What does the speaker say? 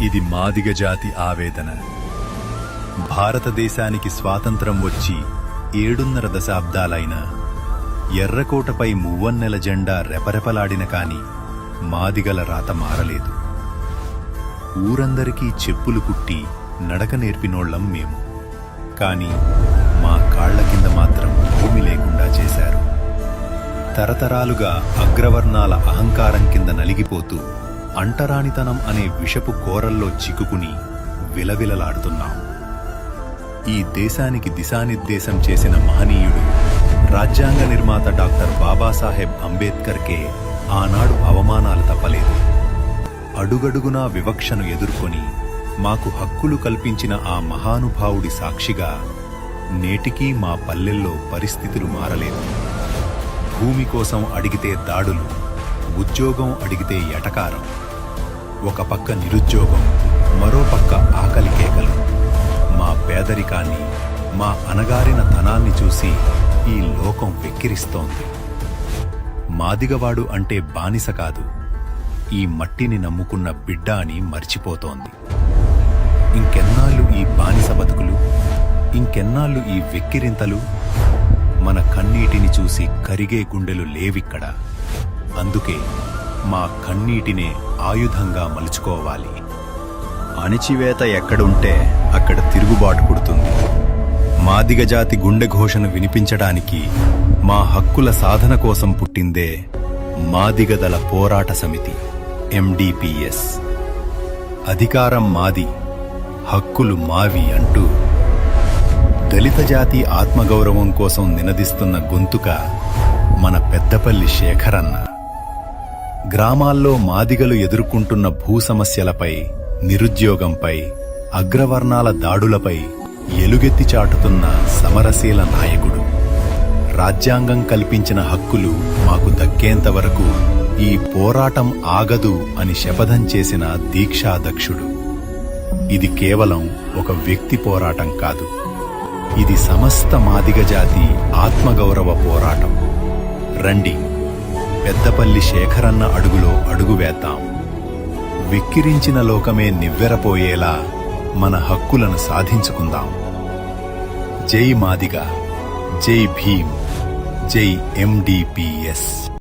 ఇది మాదిగ జాతి ఆవేదన. భారతదేశానికి స్వాతంత్రం వచ్చి 7.5 దశాబ్దాలైనా ఎర్రకోటపై మువ్వన్నెల జెండా రెపరెపలాడిన కాని మాదిగల రాత మారలేదు. ఊరందరికీ చెప్పులు కుట్టి నడక నేర్పినోళ్లం మేము. కాని మా కాళ్ల కింద మాత్రం భూమి లేకుండా చేశారు. తరతరాలుగా అగ్రవర్ణాల అహంకారం కింద నలిగిపోతూ అంటరానితనం అనే విషపు కోరల్లో చిక్కుకుని విలవిలలాడుతున్నాం. ఈ దేశానికి దిశానిర్దేశం చేసిన మహనీయుడు రాజ్యాంగ నిర్మాత డాక్టర్ బాబాసాహెబ్ అంబేద్కర్కే ఆనాడు అవమానాలు తప్పలేదు. అడుగడుగునా వివక్షను ఎదుర్కొని మాకు హక్కులు కల్పించిన ఆ మహానుభావుడి సాక్షిగా నేటికీ మా పల్లెల్లో పరిస్థితులు మారలేదు. భూమి కోసం అడిగితే దాడులు, ఉద్యోగం అడిగితే ఎటకారం. ఒక పక్క నిరుద్యోగం, మరో పక్క ఆకలి కేకలు. మా పేదరికాన్ని, మా అణగారిన తనాన్ని చూసి ఈ లోకం వెక్కిరిస్తోంది. మాదిగవాడు అంటే బానిస కాదు, ఈ మట్టిని నమ్ముకున్న బిడ్డ అని మర్చిపోతోంది. ఇంకెన్నాళ్ళు ఈ బానిస బతుకులు, ఇంకెన్నాళ్ళు ఈ వెక్కిరింతలు? మన కన్నీటిని చూసి కరిగే గుండెలు లేవిక్కడ. అందుకే మా కన్నీటినే ఆయుధంగా మలుచుకోవాలి. అణిచివేత ఎక్కడుంటే అక్కడ తిరుగుబాటు పుడుతుంది. మాదిగ జాతి గుండె ఘోషను వినిపించడానికి, మా హక్కుల సాధన కోసం పుట్టిందే మాదిగదళ పోరాట సమితి MDPS. అధికారం మాది, హక్కులు మావి అంటూ దళిత జాతి ఆత్మగౌరవం కోసం నినదిస్తున్న గొంతుక మన పెద్దపల్లి శేఖరన్న. గ్రామాల్లో మాదిగలు ఎదుర్కొంటున్న భూ సమస్యలపై, నిరుద్యోగంపై, అగ్రవర్ణాల దాడులపై ఎలుగెత్తి చాటుతున్న సమరశీల నాయకుడు. రాజ్యాంగం కల్పించిన హక్కులు మాకు దక్కేంతవరకు ఈ పోరాటం ఆగదు అని శపథం చేసిన దీక్షాదక్షుడు. ఇది కేవలం ఒక వ్యక్తి పోరాటం కాదు, ఇది సమస్త మాదిగ జాతి ఆత్మగౌరవ పోరాటం. రండి, పెద్దపల్లి శేఖరన్న అడుగులో అడుగు వేద్దాం. వెక్కిరించిన లోకమే నివ్వెరపోయేలా మన హక్కులను సాధించుకుందాం. జై మాదిగ, జై భీమ్, జై MDPS.